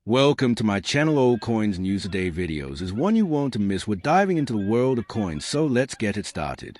Welcome to my channel. Old Coins News a Day videos is one you won't miss. We're diving into the world of coins, so let's get it started.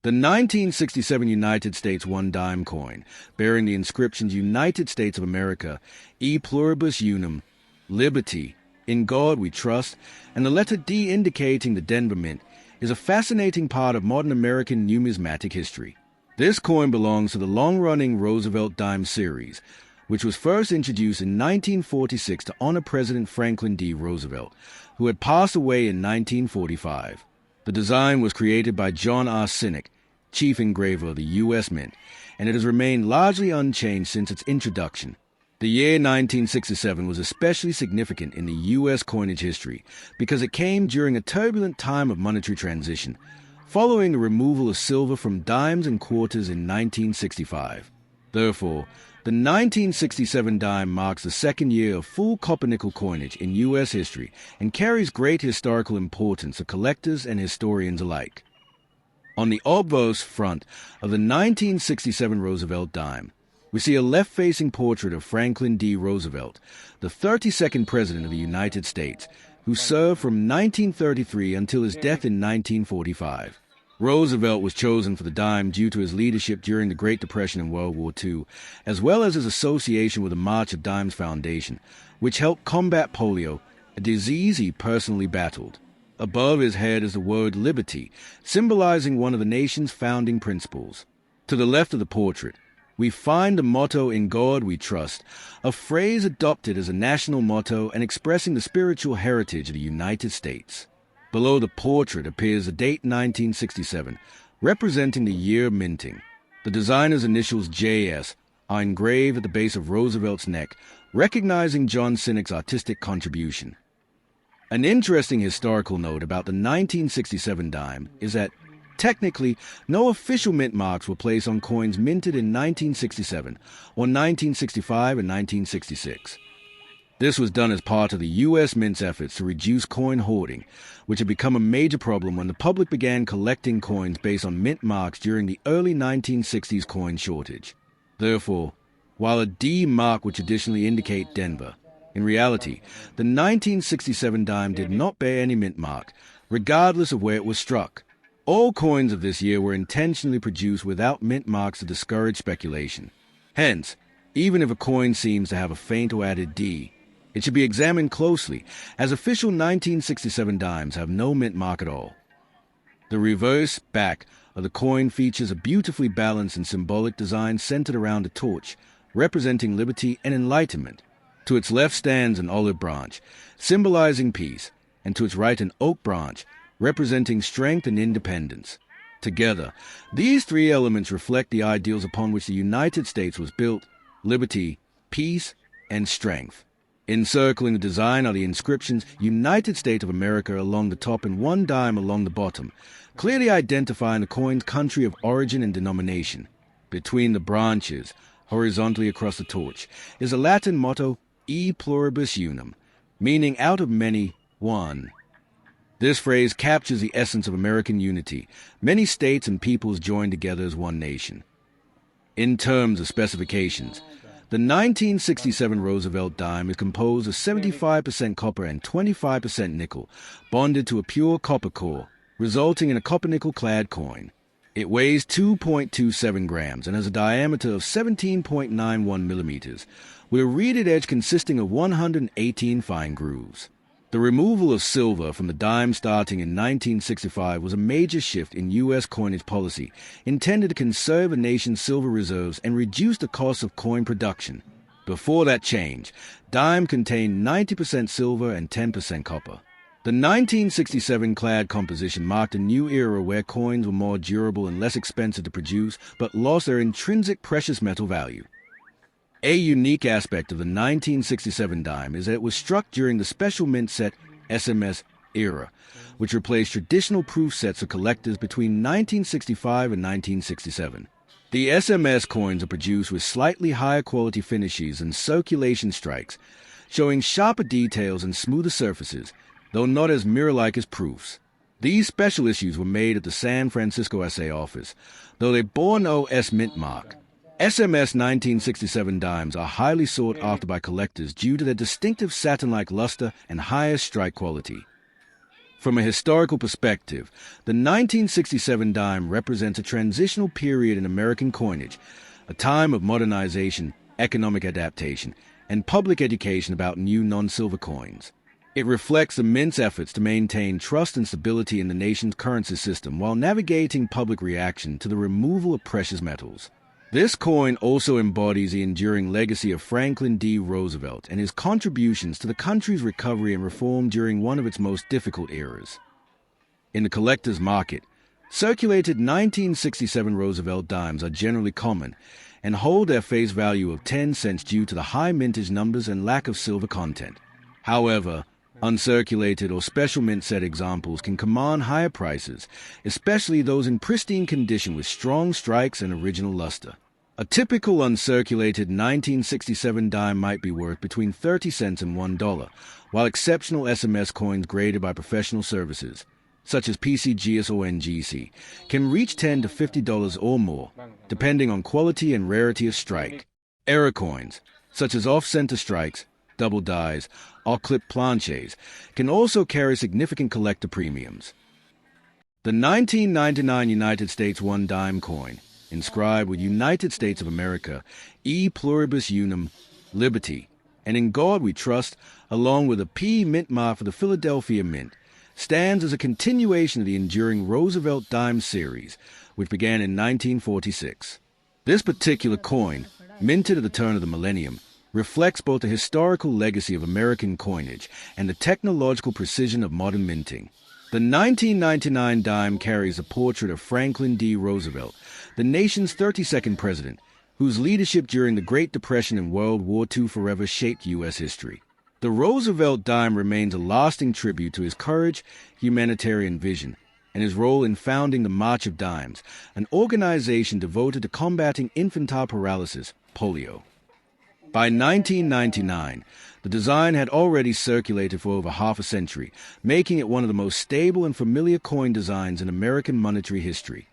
The 1967 United States one-dime coin, bearing the inscriptions United States of America, E pluribus unum, Liberty, In God We Trust, and the letter D indicating the Denver Mint, is a fascinating part of modern American numismatic history. This coin belongs to the long-running Roosevelt dime series, which was first introduced in 1946 to honor President Franklin D. Roosevelt, who had passed away in 1945. The design was created by John R. Sinek, chief engraver of the U.S. Mint, and it has remained largely unchanged since its introduction. The year 1967 was especially significant in the U.S. coinage history because it came during a turbulent time of monetary transition, following the removal of silver from dimes and quarters in 1965. Therefore, the 1967 dime marks the second year of full copper-nickel coinage in U.S. history and carries great historical importance to collectors and historians alike. On the obverse front of the 1967 Roosevelt dime, we see a left-facing portrait of Franklin D. Roosevelt, the 32nd President of the United States, who served from 1933 until his death in 1945. Roosevelt was chosen for the dime due to his leadership during the Great Depression and World War II, as well as his association with the March of Dimes Foundation, which helped combat polio, a disease he personally battled. Above his head is the word liberty, symbolizing one of the nation's founding principles. To the left of the portrait, we find the motto "In God We Trust," a phrase adopted as a national motto and expressing the spiritual heritage of the United States. Below the portrait appears the date 1967, representing the year of minting. The designer's initials JS are engraved at the base of Roosevelt's neck, recognizing John Sinek's artistic contribution. An interesting historical note about the 1967 dime is that, technically, no official mint marks were placed on coins minted in 1967 or 1965 and 1966. This was done as part of the U.S. Mint's efforts to reduce coin hoarding, which had become a major problem when the public began collecting coins based on mint marks during the early 1960s coin shortage. Therefore, while a D mark would traditionally indicate Denver, in reality, the 1967 dime did not bear any mint mark, regardless of where it was struck. All coins of this year were intentionally produced without mint marks to discourage speculation. Hence, even if a coin seems to have a faint or added D, it should be examined closely, as official 1967 dimes have no mint mark at all. The reverse back of the coin features a beautifully balanced and symbolic design centered around a torch, representing liberty and enlightenment. To its left stands an olive branch, symbolizing peace, and to its right an oak branch, representing strength and independence. Together, these three elements reflect the ideals upon which the United States was built: liberty, peace, and strength. Encircling the design are the inscriptions United States of America along the top and one dime along the bottom, clearly identifying the coin's country of origin and denomination. Between the branches, horizontally across the torch, is a Latin motto, E pluribus unum, meaning out of many, one. This phrase captures the essence of American unity. Many states and peoples joined together as one nation. In terms of specifications, the 1967 Roosevelt dime is composed of 75% copper and 25% nickel, bonded to a pure copper core, resulting in a copper-nickel clad coin. It weighs 2.27 grams and has a diameter of 17.91 millimeters, with a reeded edge consisting of 118 fine grooves. The removal of silver from the dime starting in 1965 was a major shift in U.S. coinage policy intended to conserve the nation's silver reserves and reduce the cost of coin production. Before that change, dime contained 90% silver and 10% copper. The 1967 clad composition marked a new era where coins were more durable and less expensive to produce, but lost their intrinsic precious metal value. A unique aspect of the 1967 dime is that it was struck during the special mint set SMS era, which replaced traditional proof sets of collectors between 1965 and 1967. The SMS coins are produced with slightly higher quality finishes and circulation strikes, showing sharper details and smoother surfaces, though not as mirror-like as proofs. These special issues were made at the San Francisco SA office, though they bore no S mint mark. SMS 1967 dimes are highly sought after by collectors due to their distinctive satin-like luster and higher strike quality. From a historical perspective, the 1967 dime represents a transitional period in American coinage, a time of modernization, economic adaptation, and public education about new non-silver coins. It reflects the Mint's efforts to maintain trust and stability in the nation's currency system while navigating public reaction to the removal of precious metals. This coin also embodies the enduring legacy of Franklin D. Roosevelt and his contributions to the country's recovery and reform during one of its most difficult eras. In the collector's market, circulated 1967 Roosevelt dimes are generally common and hold their face value of 10 cents due to the high mintage numbers and lack of silver content. However, uncirculated or special mint set examples can command higher prices, especially those in pristine condition with strong strikes and original luster. A typical uncirculated 1967 dime might be worth between 30 cents and $1, while exceptional SMS coins graded by professional services, such as PCGS or NGC, can reach $10 to $50 or more, depending on quality and rarity of strike. Error coins, such as off-center strikes, double dies, or clip planches, can also carry significant collector premiums. The 1999 United States 1 dime coin, inscribed with United States of America, E Pluribus Unum, Liberty, and In God We Trust, along with a P mint mark for the Philadelphia Mint, stands as a continuation of the enduring Roosevelt dime series, which began in 1946. This particular coin, minted at the turn of the millennium, reflects both the historical legacy of American coinage and the technological precision of modern minting. The 1999 dime carries a portrait of Franklin D. Roosevelt, the nation's 32nd president, whose leadership during the Great Depression and World War II forever shaped U.S. history. The Roosevelt dime remains a lasting tribute to his courage, humanitarian vision, and his role in founding the March of Dimes, an organization devoted to combating infantile paralysis, polio. By 1999, the design had already circulated for over half a century, making it one of the most stable and familiar coin designs in American monetary history.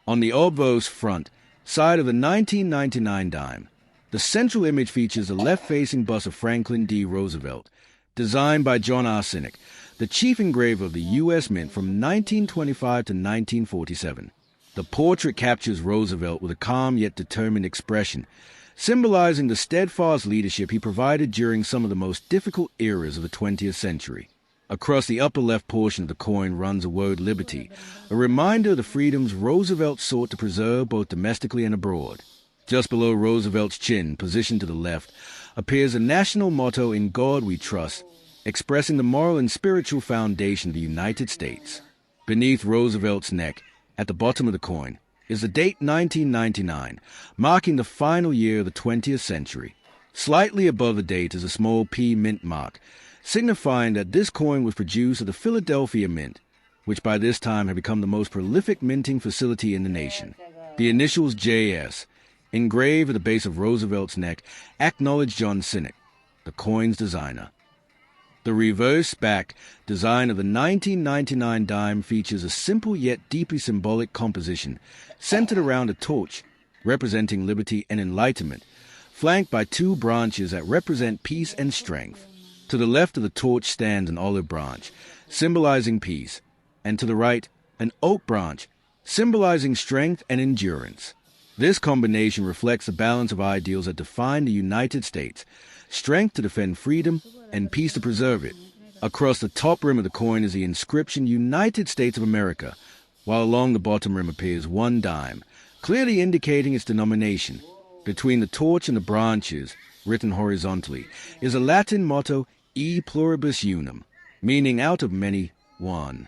On the obverse front side of the 1999 dime, the central image features a left-facing bust of Franklin D. Roosevelt, designed by John R. Sinek, the chief engraver of the U.S. Mint from 1925 to 1947. The portrait captures Roosevelt with a calm yet determined expression, symbolizing the steadfast leadership he provided during some of the most difficult eras of the 20th century. Across the upper left portion of the coin runs the word liberty, a reminder of the freedoms Roosevelt sought to preserve both domestically and abroad. Just below Roosevelt's chin, positioned to the left, appears the national motto In God We Trust, expressing the moral and spiritual foundation of the United States. Beneath Roosevelt's neck, at the bottom of the coin, is the date 1999, marking the final year of the 20th century. Slightly above the date is a small P mint mark, signifying that this coin was produced at the Philadelphia Mint, which by this time had become the most prolific minting facility in the nation. The initials JS, engraved at the base of Roosevelt's neck, acknowledge John Sinek, the coin's designer. The reverse back design of the 1999 dime features a simple yet deeply symbolic composition centered around a torch representing liberty and enlightenment, flanked by two branches that represent peace and strength. To the left of the torch stands an olive branch, symbolizing peace, and to the right, an oak branch, symbolizing strength and endurance. This combination reflects the balance of ideals that define the United States: strength to defend freedom and peace to preserve it. Across the top rim of the coin is the inscription United States of America, while along the bottom rim appears 1 dime, clearly indicating its denomination. Between the torch and the branches, written horizontally, is a Latin motto E Pluribus Unum, meaning out of many, one.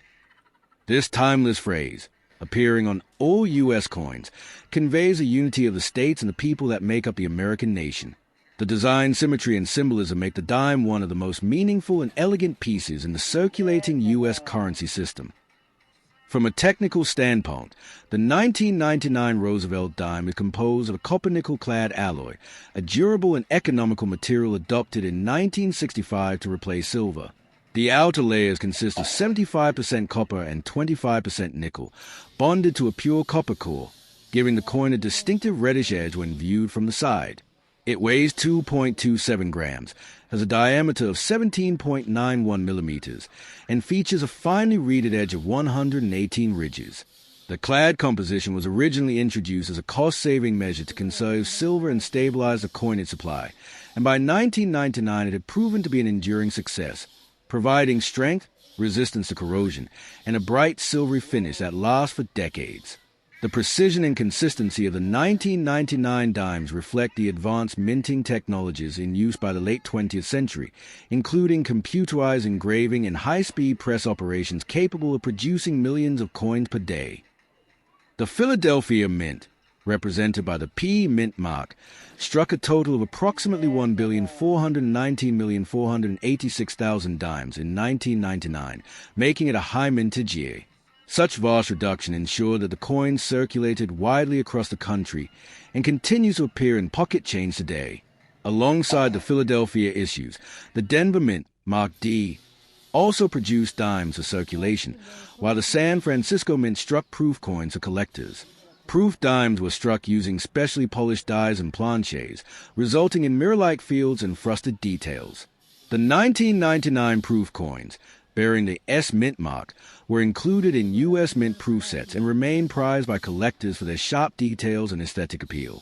This timeless phrase, appearing on all U.S. coins, conveys the unity of the states and the people that make up the American nation. The design, symmetry, and symbolism make the dime one of the most meaningful and elegant pieces in the circulating U.S. currency system. From a technical standpoint, the 1999 Roosevelt dime is composed of a copper-nickel-clad alloy, a durable and economical material adopted in 1965 to replace silver. The outer layers consist of 75% copper and 25% nickel, bonded to a pure copper core, giving the coin a distinctive reddish edge when viewed from the side. It weighs 2.27 grams, has a diameter of 17.91 millimeters, and features a finely reeded edge of 118 ridges. The clad composition was originally introduced as a cost-saving measure to conserve silver and stabilize the coinage supply, and by 1999 it had proven to be an enduring success, providing strength, resistance to corrosion, and a bright silvery finish that lasts for decades. The precision and consistency of the 1999 dimes reflect the advanced minting technologies in use by the late 20th century, including computerized engraving and high-speed press operations capable of producing millions of coins per day. The Philadelphia Mint, represented by the P Mint mark, struck a total of approximately 1,419,486,000 dimes in 1999, making it a high mintage year. Such vast reduction ensured that the coin circulated widely across the country and continues to appear in pocket change today. Alongside the Philadelphia issues, the Denver Mint, marked D, also produced dimes for circulation, while the San Francisco Mint struck proof coins for collectors. Proof dimes were struck using specially polished dies and planchets, resulting in mirror-like fields and frosted details. The 1999 proof coins, bearing the S Mint mark, were included in U.S. Mint proof sets and remain prized by collectors for their sharp details and aesthetic appeal.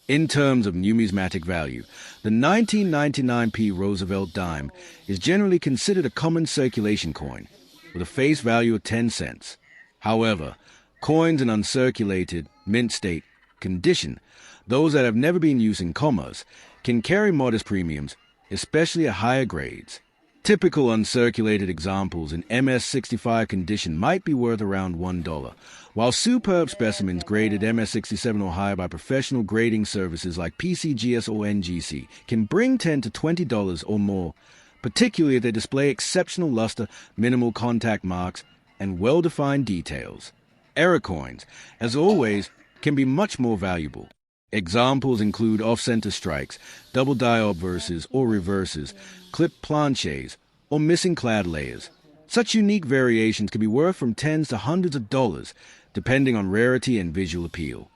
In terms of numismatic value, the 1999 P Roosevelt dime is generally considered a common circulation coin, with a face value of 10 cents. However, coins in uncirculated, mint state condition, those that have never been used in commerce, can carry modest premiums, especially at higher grades. Typical uncirculated examples in MS-65 condition might be worth around $1, while superb specimens graded MS-67 or higher by professional grading services like PCGS or NGC can bring $10 to $20 or more, particularly if they display exceptional luster, minimal contact marks, and well-defined details. Error coins, as always, can be much more valuable. Examples include off-center strikes, double die obverses or reverses, clipped planchets, or missing clad layers. Such unique variations can be worth from tens to hundreds of dollars, depending on rarity and visual appeal.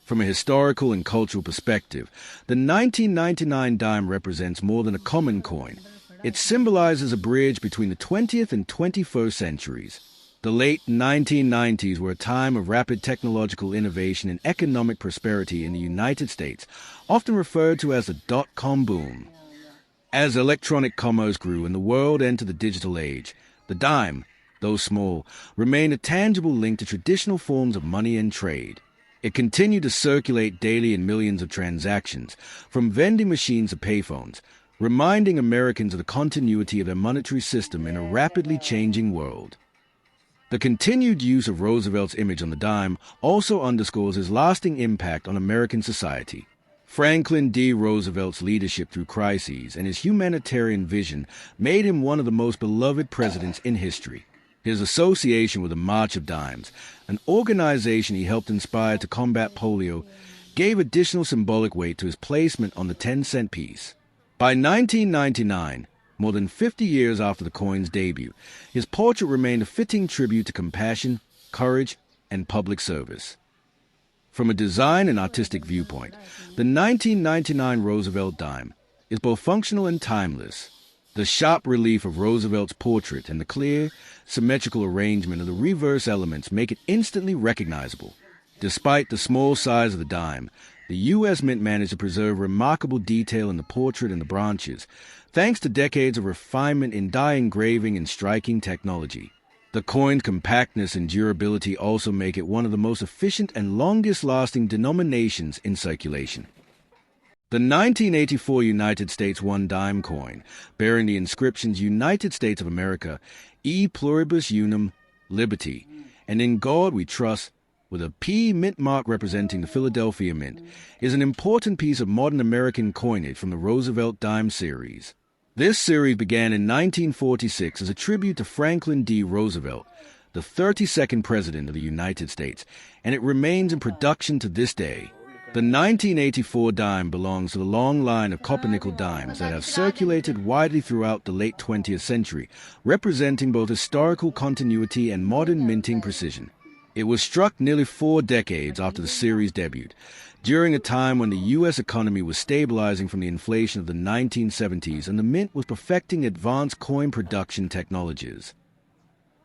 From a historical and cultural perspective, the 1999 dime represents more than a common coin. It symbolizes a bridge between the 20th and 21st centuries. The late 1990s were a time of rapid technological innovation and economic prosperity in the United States, often referred to as the dot-com boom. As electronic commerce grew and the world entered the digital age, the dime, though small, remained a tangible link to traditional forms of money and trade. It continued to circulate daily in millions of transactions, from vending machines to payphones, reminding Americans of the continuity of their monetary system in a rapidly changing world. The continued use of Roosevelt's image on the dime also underscores his lasting impact on American society. Franklin D. Roosevelt's leadership through crises and his humanitarian vision made him one of the most beloved presidents in history. His association with the March of Dimes, an organization he helped inspire to combat polio, gave additional symbolic weight to his placement on the 10-cent piece. By 1999, more than 50 years after the coin's debut, his portrait remained a fitting tribute to compassion, courage, and public service. From a design and artistic viewpoint, the 1999 Roosevelt dime is both functional and timeless. The sharp relief of Roosevelt's portrait and the clear, symmetrical arrangement of the reverse elements make it instantly recognizable. Despite the small size of the dime, the U.S. Mint managed to preserve remarkable detail in the portrait and the branches, thanks to decades of refinement in die engraving and striking technology. The coin's compactness and durability also make it one of the most efficient and longest-lasting denominations in circulation. The 1984 United States one-dime coin, bearing the inscriptions United States of America, E Pluribus Unum, Liberty, and In God We Trust, with a P Mint mark representing the Philadelphia Mint, is an important piece of modern American coinage from the Roosevelt dime series. This series began in 1946 as a tribute to Franklin D. Roosevelt, the 32nd President of the United States, and it remains in production to this day. The 1984 dime belongs to the long line of copper-nickel dimes that have circulated widely throughout the late 20th century, representing both historical continuity and modern minting precision. It was struck nearly 4 decades after the series debuted, during a time when the U.S. economy was stabilizing from the inflation of the 1970s and the mint was perfecting advanced coin production technologies.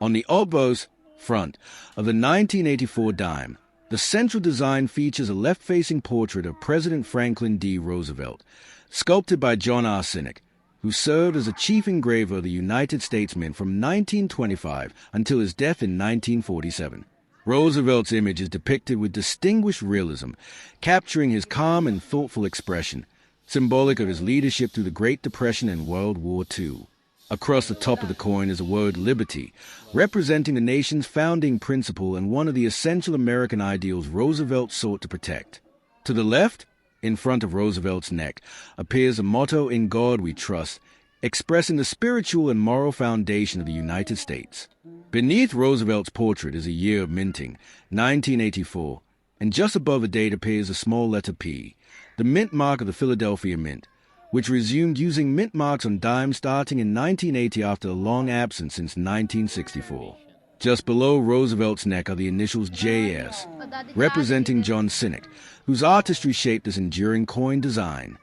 On the obverse front of the 1984 dime, the central design features a left-facing portrait of President Franklin D. Roosevelt, sculpted by John R. Sinek, who served as a chief engraver of the United States Mint from 1925 until his death in 1947. Roosevelt's image is depicted with distinguished realism, capturing his calm and thoughtful expression, symbolic of his leadership through the Great Depression and World War II. Across the top of the coin is the word liberty, representing the nation's founding principle and one of the essential American ideals Roosevelt sought to protect. To the left, in front of Roosevelt's neck, appears the motto "In God We Trust," expressing the spiritual and moral foundation of the United States. Beneath Roosevelt's portrait is a year of minting, 1984, and just above the date appears a small letter P, the mint mark of the Philadelphia Mint, which resumed using mint marks on dimes starting in 1980 after a long absence since 1964. Just below Roosevelt's neck are the initials JS, representing John Sinek, whose artistry shaped this enduring coin design.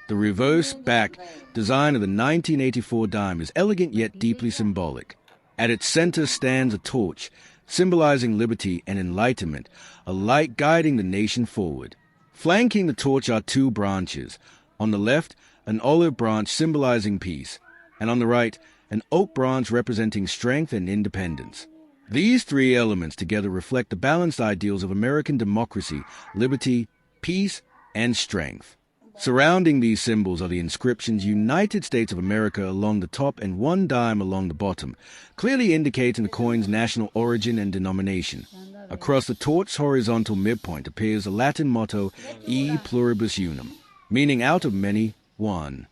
The reverse back design of the 1984 dime is elegant yet deeply symbolic. At its center stands a torch, symbolizing liberty and enlightenment, a light guiding the nation forward. Flanking the torch are 2 branches. On the left, an olive branch symbolizing peace, and on the right, an oak branch representing strength and independence. These 3 elements together reflect the balanced ideals of American democracy, liberty, peace, and strength. Surrounding these symbols are the inscriptions "United States of America" along the top and 1 dime along the bottom, clearly indicating the coin's national origin and denomination. Across the torch's horizontal midpoint appears the Latin motto "E pluribus unum," meaning "out of many, one."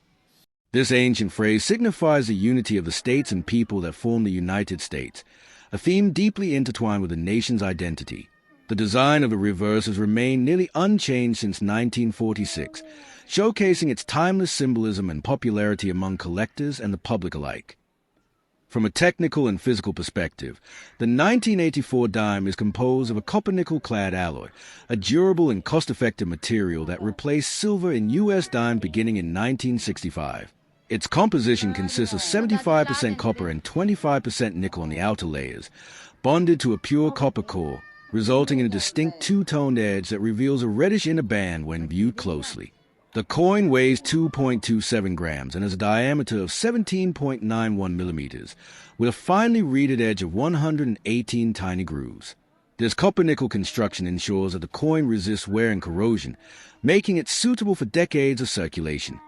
This ancient phrase signifies the unity of the states and people that form the United States, a theme deeply intertwined with the nation's identity. The design of the reverse has remained nearly unchanged since 1946, showcasing its timeless symbolism and popularity among collectors and the public alike. From a technical and physical perspective, the 1984 dime is composed of a copper-nickel-clad alloy, a durable and cost-effective material that replaced silver in U.S. dimes beginning in 1965. Its composition consists of 75% copper and 25% nickel on the outer layers, bonded to a pure copper core, resulting in a distinct 2-toned edge that reveals a reddish inner band when viewed closely. The coin weighs 2.27 grams and has a diameter of 17.91 millimeters, with a finely reeded edge of 118 tiny grooves. This copper-nickel construction ensures that the coin resists wear and corrosion, making it suitable for decades of circulation.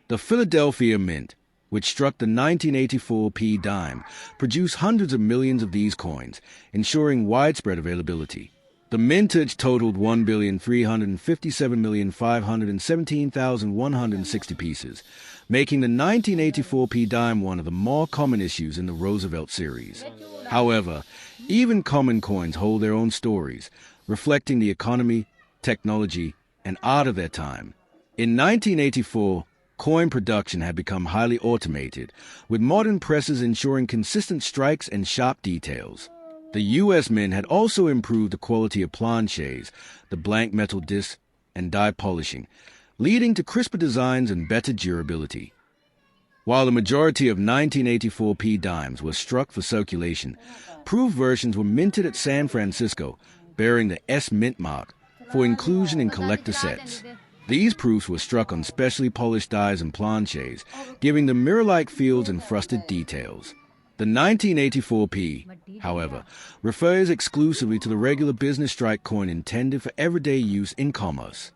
The Philadelphia Mint, which struck the 1984 P dime, produced hundreds of millions of these coins, ensuring widespread availability. The mintage totaled 1,357,517,160 pieces, making the 1984 P dime one of the more common issues in the Roosevelt series. However, even common coins hold their own stories, reflecting the economy, technology, and art of their time. In 1984, coin production had become highly automated, with modern presses ensuring consistent strikes and sharp details. The U.S. Mint had also improved the quality of planchets, the blank metal disc, and die polishing, leading to crisper designs and better durability. While the majority of 1984 P dimes were struck for circulation, proof versions were minted at San Francisco, bearing the S Mint mark, for inclusion in collector sets. These proofs were struck on specially polished dies and planchets, giving them mirror-like fields and frosted details. The 1984 P, however, refers exclusively to the regular business strike coin intended for everyday use in commerce.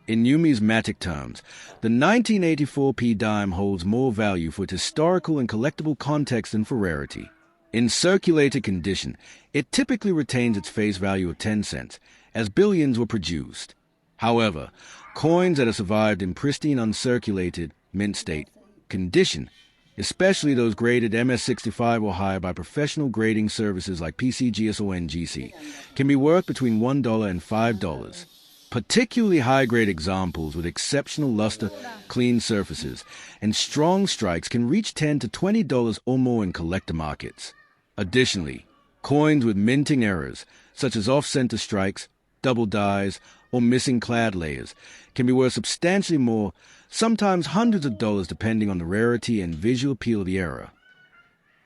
In numismatic terms, the 1984 P dime holds more value for its historical and collectible context than for rarity. In circulated condition, it typically retains its face value of 10 cents, as billions were produced. However, coins that have survived in pristine uncirculated, mint state condition, especially those graded MS65 or higher by professional grading services like PCGS or NGC, can be worth between $1 and $5. Particularly high-grade examples with exceptional luster, clean surfaces, and strong strikes can reach $10 to $20 or more in collector markets. Additionally, Coins with minting errors, such as off-center strikes, double dies, or missing clad layers, can be worth substantially more, sometimes hundreds of dollars depending on the rarity and visual appeal of the era.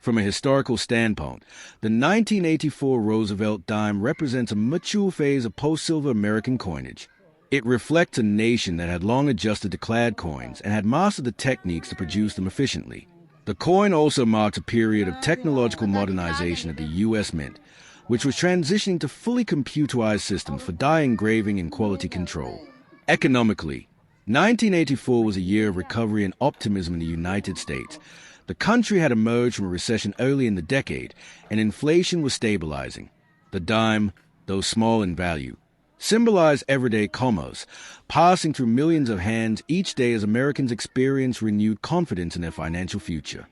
From a historical standpoint, the 1984 Roosevelt dime represents a mature phase of post-silver American coinage. It reflects a nation that had long adjusted to clad coins and had mastered the techniques to produce them efficiently. The coin also marks a period of technological modernization at the U.S. Mint, which was transitioning to fully computerized systems for die engraving and quality control. Economically, 1984 was a year of recovery and optimism in the United States. The country had emerged from a recession early in the decade, and inflation was stabilizing. The dime, though small in value, symbolized everyday commerce, passing through millions of hands each day as Americans experienced renewed confidence in their financial future.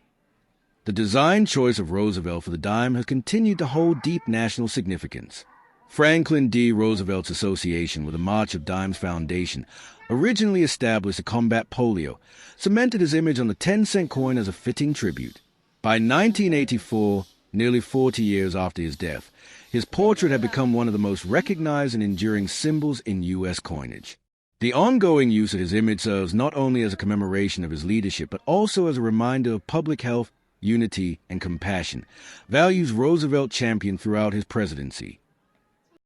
The design choice of Roosevelt for the dime has continued to hold deep national significance. Franklin D. Roosevelt's association with the March of Dimes Foundation, originally established to combat polio, cemented his image on the 10-cent coin as a fitting tribute. By 1984, nearly 40 years after his death, his portrait had become one of the most recognized and enduring symbols in U.S. coinage. The ongoing use of his image serves not only as a commemoration of his leadership, but also as a reminder of public health, unity, and compassion, values Roosevelt championed throughout his presidency.